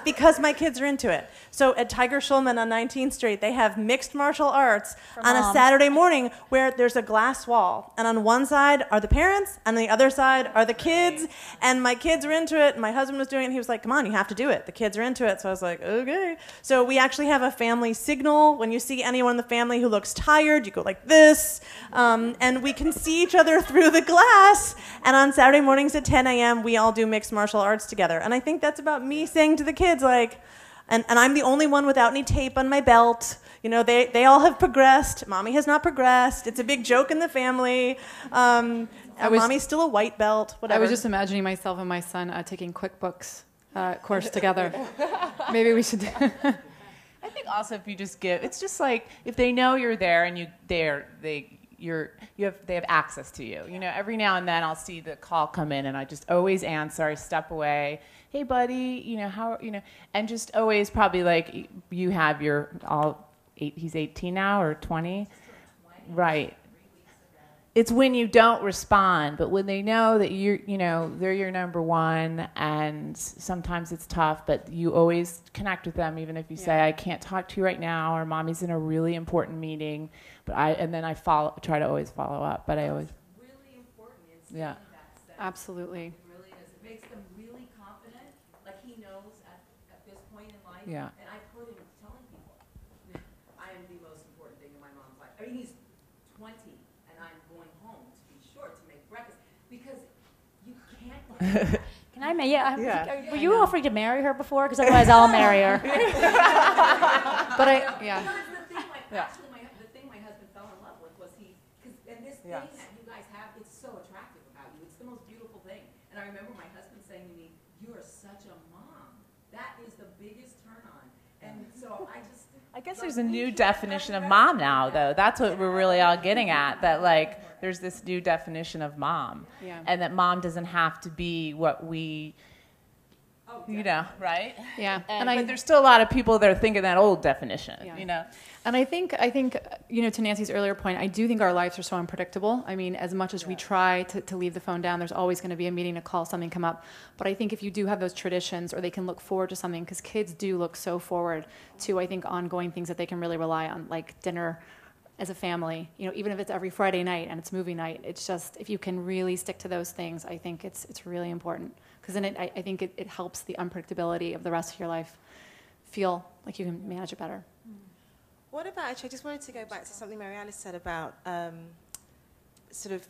Because my kids are into it. So at Tiger Schulman on 19th Street, they have mixed martial arts on a Saturday morning where there's a glass wall. And on one side are the parents, and on the other side are the kids. And my kids are into it. My husband was doing it, and he was like, come on, you have to do it. The kids are into it. So I was like, okay. So we actually have a family signal. When you see anyone in the family who looks tired, you go like this. And we can see each other through the glass. And on Saturday mornings at 10 a.m., we all do mixed martial arts together. And I think that's about me saying to the kids, like, and I'm the only one without any tape on my belt. They all have progressed. Mommy has not progressed. It's a big joke in the family. Mommy's still a white belt, whatever. I was just imagining myself and my son taking QuickBooks course together. Maybe we should. I think also if you just give, it's just like if they know you're there and they have access to you. Every now and then I'll see the call come in and I just always answer. I step away. Hey, buddy, and just always probably like you have he's 18 now or 20? Right. It's when you don't respond, but when they know that they're your number one, and sometimes it's tough, but you always connect with them, even if you say, I can't talk to you right now, or mommy's in a really important meeting, and then I try to always follow up, but I always. Really important is Yeah. Absolutely. It really is. It makes them really confident, like he knows at this point in life. Yeah. And I've heard him telling people, I am the most important thing in my mom's life. I mean, he's 20, and I'm going home to be sure to make breakfast because you can't. Can I? Were you offering to marry her before? Because otherwise, I'll marry her. But The thing my husband fell in love with was thing that you guys have, it's so attractive about you. It's the most beautiful thing. And I remember my husband saying to me, "You are such a mom. That is the biggest turn on." And so I guess there's a new definition of mom now, though. That's what we're really all getting at, that, like, there's this new definition of mom. Yeah. And that mom doesn't have to be what we, right? Yeah. But there's still a lot of people that are thinking that old definition, And I think, to Nancy's earlier point, I do think our lives are so unpredictable. I mean, as much as we try to leave the phone down, there's always going to be a meeting to call, something come up. But I think if you do have those traditions, or they can look forward to something, because kids do look so forward to, I think, ongoing things that they can really rely on, like dinner as a family, even if it's every Friday night and it's movie night. It's just, if you can really stick to those things, I think it's really important. Because then I think it helps the unpredictability of the rest of your life feel like you can manage it better. What about, actually, I just wanted to go back to something Mary Alice said about sort of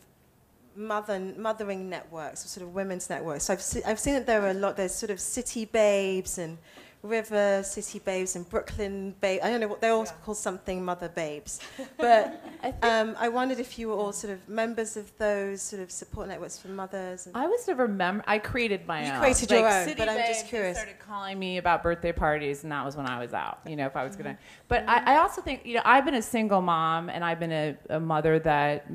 mothering networks, or sort of women's networks. So I've seen that there are there's sort of city babes and River City babes and Brooklyn babes. I don't know what they're all called, something mother babes. But I wondered if you were all sort of members of those sort of support networks for mothers. I was never I created my own. You created your own, City but I'm just Babes, curious. They started calling me about birthday parties, and that was when I was out. If I was gonna. But I also think I've been a single mom, and I've been a mother that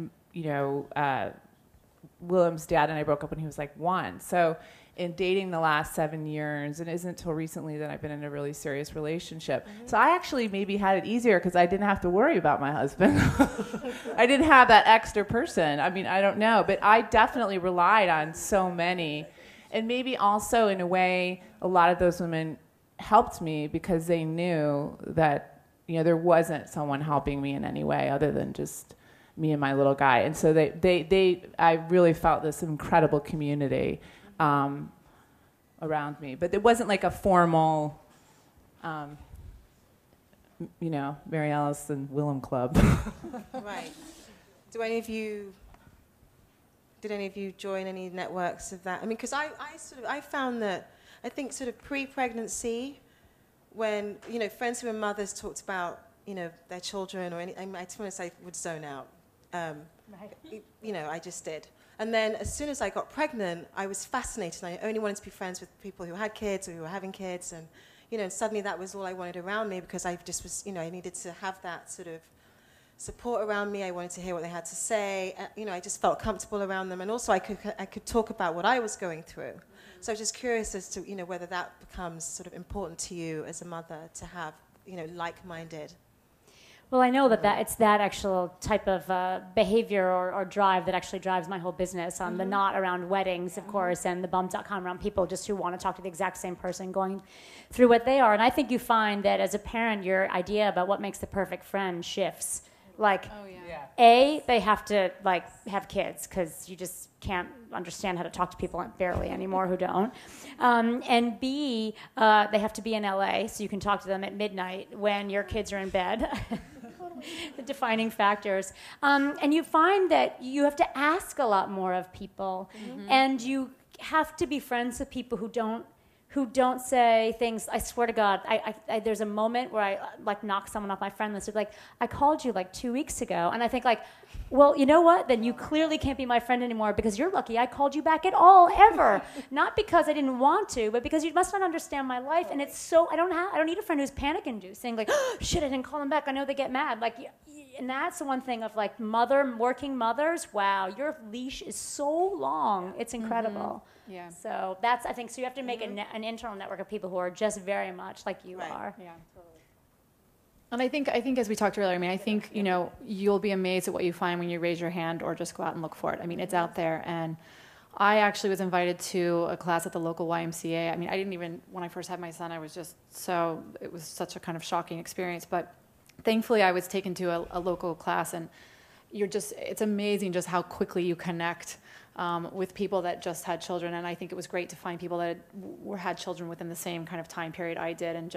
Willem's dad and I broke up when he was like 1. So in dating the last 7 years, and it isn't until recently that I've been in a really serious relationship. So I actually maybe had it easier because I didn't have to worry about my husband. I didn't have that extra person. I mean, I don't know, but I definitely relied on so many. And maybe also in a way, a lot of those women helped me because they knew that, there wasn't someone helping me in any way other than just me and my little guy. And so I really felt this incredible community around me, but it wasn't like a formal, Mary Alice and Willem club. Right. Did any of you join any networks of that? I mean, because I found that I think sort of pre-pregnancy when, friends who are mothers talked about, their children or any, I to be honest, I would zone out. I just did. And then as soon as I got pregnant, I was fascinated. I only wanted to be friends with people who had kids or who were having kids. And, and suddenly that was all I wanted around me because I just was, I needed to have that sort of support around me. I wanted to hear what they had to say. I just felt comfortable around them. And also I could talk about what I was going through. So I was just curious as to, whether that becomes sort of important to you as a mother to have, like-minded. Well, I know that it's that actual type of behavior or drive that actually drives my whole business. The not around weddings, of course, and the bump.com around people just who want to talk to the exact same person going through what they are. And I think you find that as a parent, your idea about what makes the perfect friend shifts. A, they have to have kids because you just can't understand how to talk to people barely anymore who don't. And B, they have to be in LA so you can talk to them at midnight when your kids are in bed. The defining factors. And you find that you have to ask a lot more of people, and you have to be friends with people who don't say things. I swear to God, I there's a moment where I knock someone off my friend list. Like, I called you 2 weeks ago, and I think well, you know what? Then you clearly can't be my friend anymore because you're lucky I called you back at all ever. Not because I didn't want to, but because you must not understand my life. And it's so I don't need a friend who's panic-inducing. Oh, shit, I didn't call them back. I know they get mad. And that's the one thing of working mothers. Wow, your leash is so long. It's incredible. Yeah. So I think you have to make an internal network of people who are just very much like you are. Yeah, totally. And I think as we talked earlier, I think, you'll be amazed at what you find when you raise your hand or just go out and look for it. It's out there. And I actually was invited to a class at the local YMCA. I didn't even, when I first had my son, it was such a kind of shocking experience. But thankfully I was taken to a local class, and it's amazing just how quickly you connect with people that just had children. And I think it was great to find people that had children within the same kind of time period I did. And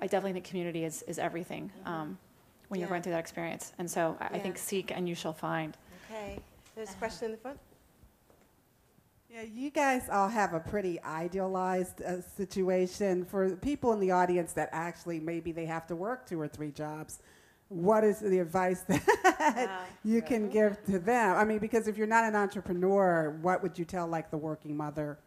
I definitely think community is everything when you're going through that experience. And so I think seek and you shall find. Okay. There's a question in the front. Yeah, you guys all have a pretty idealized situation. For people in the audience that actually maybe they have to work 2 or 3 jobs, what is the advice that you can give to them? Because if you're not an entrepreneur, what would you tell the working mother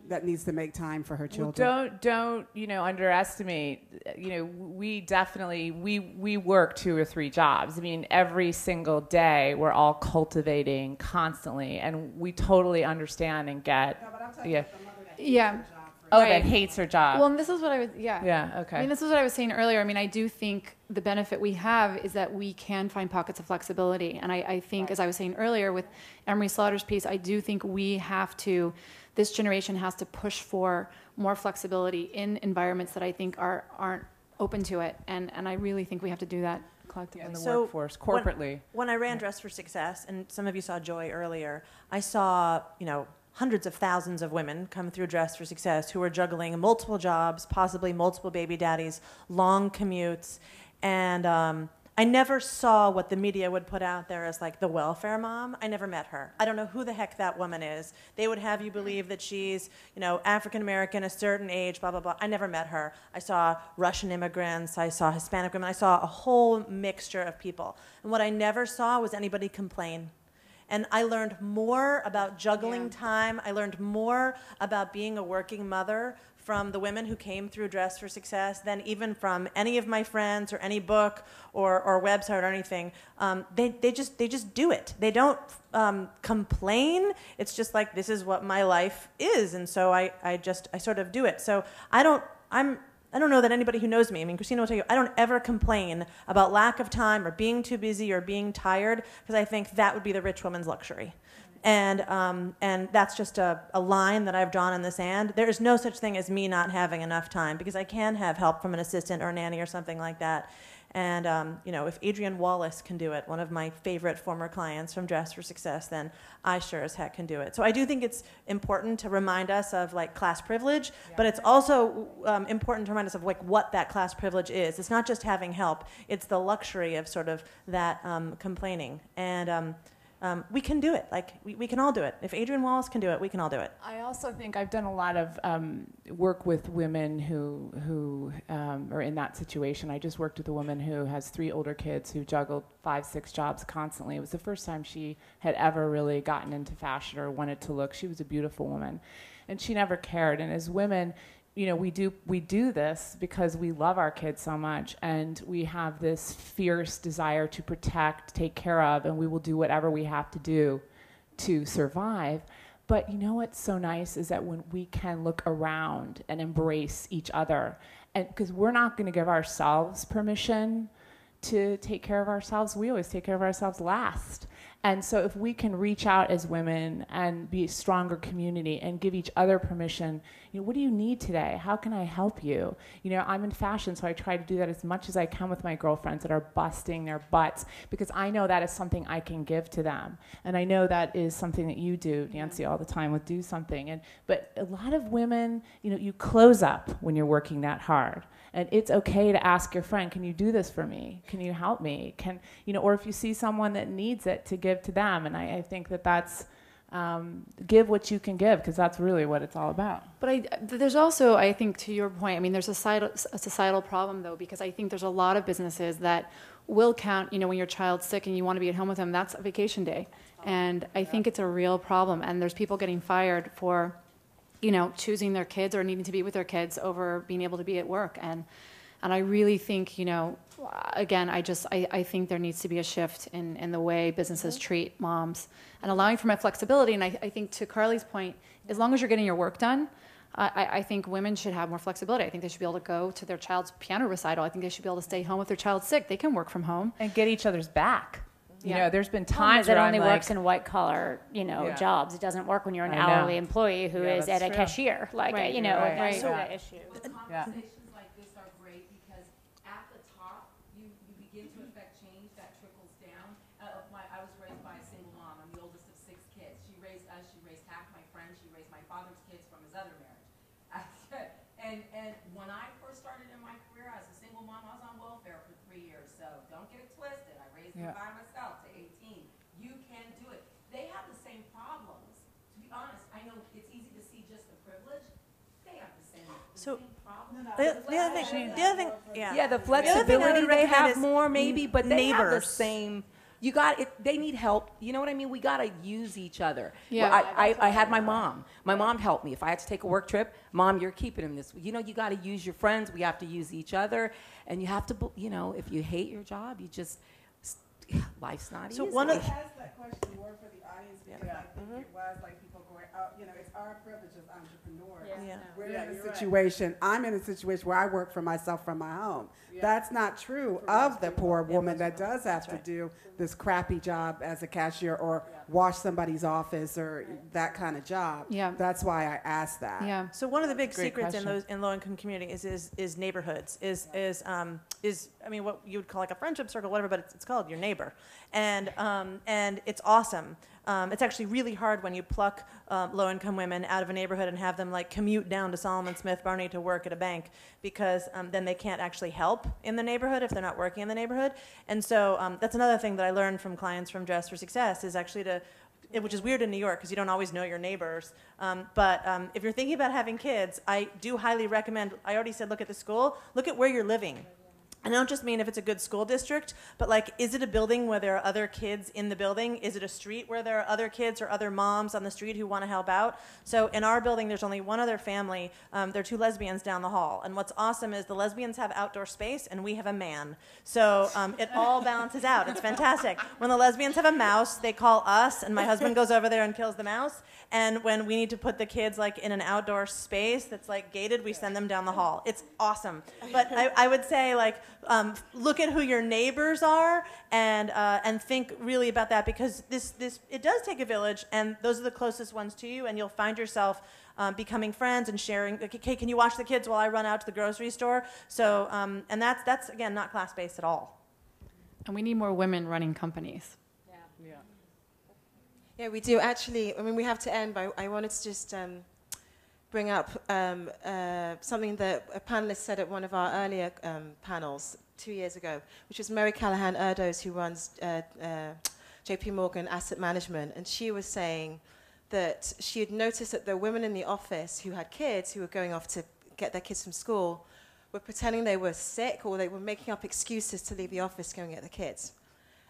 that needs to make time for her children? Well, don't underestimate. We definitely we work 2 or 3 jobs. Every single day we're all cultivating constantly, and we totally understand and get. No, but I'm talking about the mother that hates Yeah. her job for Oh, Right. that hates her job. Well, and this is what I was, Yeah, okay. this is what I was saying earlier. I do think the benefit we have is that we can find pockets of flexibility. And I think, as I was saying earlier with Emery Slaughter's piece, I do think this generation has to push for more flexibility in environments that I think aren't open to it. And I really think we have to do that collectively. In the workforce, corporately. When I ran Dress for Success, and some of you saw Joy earlier, I saw, hundreds of thousands of women come through Dress for Success who were juggling multiple jobs, possibly multiple baby daddies, long commutes, and I never saw what the media would put out there as the welfare mom. I never met her. I don't know who the heck that woman is. They would have you believe that she's, African American, a certain age, blah, blah, blah. I never met her. I saw Russian immigrants. I saw Hispanic women. I saw a whole mixture of people. And what I never saw was anybody complain. And I learned more about juggling time. I learned more about being a working mother from the women who came through Dress for Success than even from any of my friends or any book or website or anything. They just do it. They don't complain. It's just this is what my life is, and so I sort of do it. So I don't know that anybody who knows me, Christina will tell you, I don't ever complain about lack of time or being too busy or being tired, because I think that would be the rich woman's luxury. And that's just a line that I've drawn in the sand. There is no such thing as me not having enough time, because I can have help from an assistant or a nanny or something like that. And, if Adrienne Wallace can do it, one of my favorite former clients from Dress for Success, then I sure as heck can do it. So I do think it's important to remind us of class privilege, but it's also important to remind us of what that class privilege is. It's not just having help. It's the luxury of sort of that complaining. And we can do it. We can all do it. If Adrienne Wallace can do it, we can all do it. I also think I've done a lot of work with women who or in that situation. I just worked with a woman who has 3 older kids who juggled 5, 6 jobs constantly. It was the first time she had ever really gotten into fashion or wanted to look. She was a beautiful woman, and she never cared. And as women, we do this because we love our kids so much, and we have this fierce desire to protect, take care of, and we will do whatever we have to do to survive. But you know what's so nice is that when we can look around and embrace each other, and because we're not going to give ourselves permission to take care of ourselves, we always take care of ourselves last. And so if we can reach out as women and be a stronger community and give each other permission, what do you need today? How can I help you? I'm in fashion, so I try to do that as much as I can with my girlfriends that are busting their butts, because I know that is something I can give to them. And I know that is something that you do, Nancy, all the time with Do Something. But a lot of women, you close up when you're working that hard. And it's okay to ask your friend, can you do this for me? Can you help me? Or if you see someone that needs it, to give to them. And I think that's give what you can give, because that's really what it's all about. But there's also, I think, to your point, there's a societal problem, though, because I think there's a lot of businesses that will count, when your child's sick and you want to be at home with them, that's a vacation day. And I think it's a real problem. And there's people getting fired for choosing their kids or needing to be with their kids over being able to be at work. And I really think, again, I think there needs to be a shift in the way businesses treat moms and allowing for my flexibility. And I think, to Carley's point, as long as you're getting your work done, I think women should have more flexibility. I think they should be able to go to their child's piano recital. I think they should be able to stay home if their child's sick. They can work from home. And get each other's back. There's been times where it only works in white collar, jobs. It doesn't work when you're an hourly employee who is at a cashier, right. issue. Conversations like this are great because at the top you begin to affect change that trickles down. I was raised by a single mom. I'm the oldest of 6 kids. She raised us. She raised half my friends. She raised my father's kids from his other marriage. And when I first started in my career as a single mom, I was on welfare for 3 years. So don't get it twisted. I raised them by myself to 18. You can do it. They have the same problems. To be honest, I know it's easy to see just the privilege. They have the same problems. The other thing, the flexibility they have more maybe, but they have the same. They need help. You know what I mean? We got to use each other. Yeah. I had my mom. My mom helped me. If I had to take a work trip, Mom, you're keeping him this week. You got to use your friends. We have to use each other. And you have to, if you hate your job, life's not easy. So one of ask that question more for the audience, because I think it was like people going, it's our privilege as entrepreneurs. We're in a situation. I'm in a situation where I work for myself from my home. That's not true of the poor woman that does have to do this crappy job as a cashier or wash somebody's office or that kind of job. That's why I asked that. Yeah. So one of the big secrets in low-income communities is neighborhoods. Is what you would call like a friendship circle, whatever, but it's called your neighbor, and it's awesome. It's actually really hard when you pluck low-income women out of a neighborhood and have them like commute down to Solomon Smith Barney to work at a bank, because then they can't actually help in the neighborhood if they're not working in the neighborhood. And so that's another thing that I learned from clients from Dress for Success is actually which is weird in New York because you don't always know your neighbors. But if you're thinking about having kids, I do highly recommend, I already said look at the school, look at where you're living. I don't just mean if it's a good school district, but like, is it a building where there are other kids in the building? Is it a street where there are other kids or other moms on the street who want to help out? So in our building, there's only one other family. There are 2 lesbians down the hall. And what's awesome is the lesbians have outdoor space and we have a man. So it all balances out. It's fantastic. When the lesbians have a mouse, they call us and my husband goes over there and kills the mouse. And when we need to put the kids like in an outdoor space that's like gated, we send them down the hall. It's awesome. But I would say like, look at who your neighbors are and think really about that, because it does take a village, and those are the closest ones to you, and you'll find yourself becoming friends and sharing. Okay, can you watch the kids while I run out to the grocery store? So and that's again not class-based at all. And we need more women running companies. Yeah, we do actually. We have to end, but I wanted to just bring up something that a panelist said at one of our earlier panels 2 years ago, which was Mary Callahan Erdos, who runs JP Morgan Asset Management, and she was saying that she had noticed that the women in the office who had kids who were going off to get their kids from school were pretending they were sick, or they were making up excuses to leave the office going to get the kids.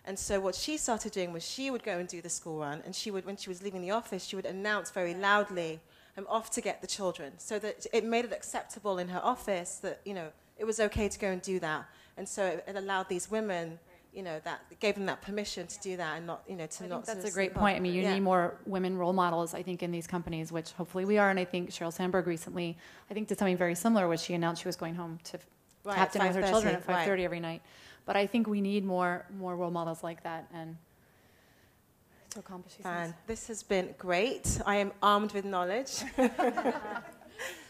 And so what she started doing was she would go and do the school run, and she would, when she was leaving the office, she would announce very loudly, "I'm off to get the children," so that it made it acceptable in her office that, you know, it was okay to go and do that. And so it allowed these women, you know, that it gave them that permission to do that, and not, you know, to I not. think that's a great point. I mean, you need more women role models, I think, in these companies, which hopefully we are. And I think Sheryl Sandberg recently, I think, did something very similar, where she announced she was going home to have dinner with her children at 5:30 every night. But I think we need more role models like that, and to accomplish these things. This has been great. I am armed with knowledge.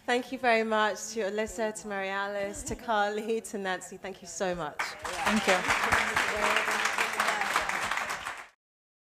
Thank you very much to Alisa, to Mary Alice, to Carley, to Nancy. Thank you so much. Thank you.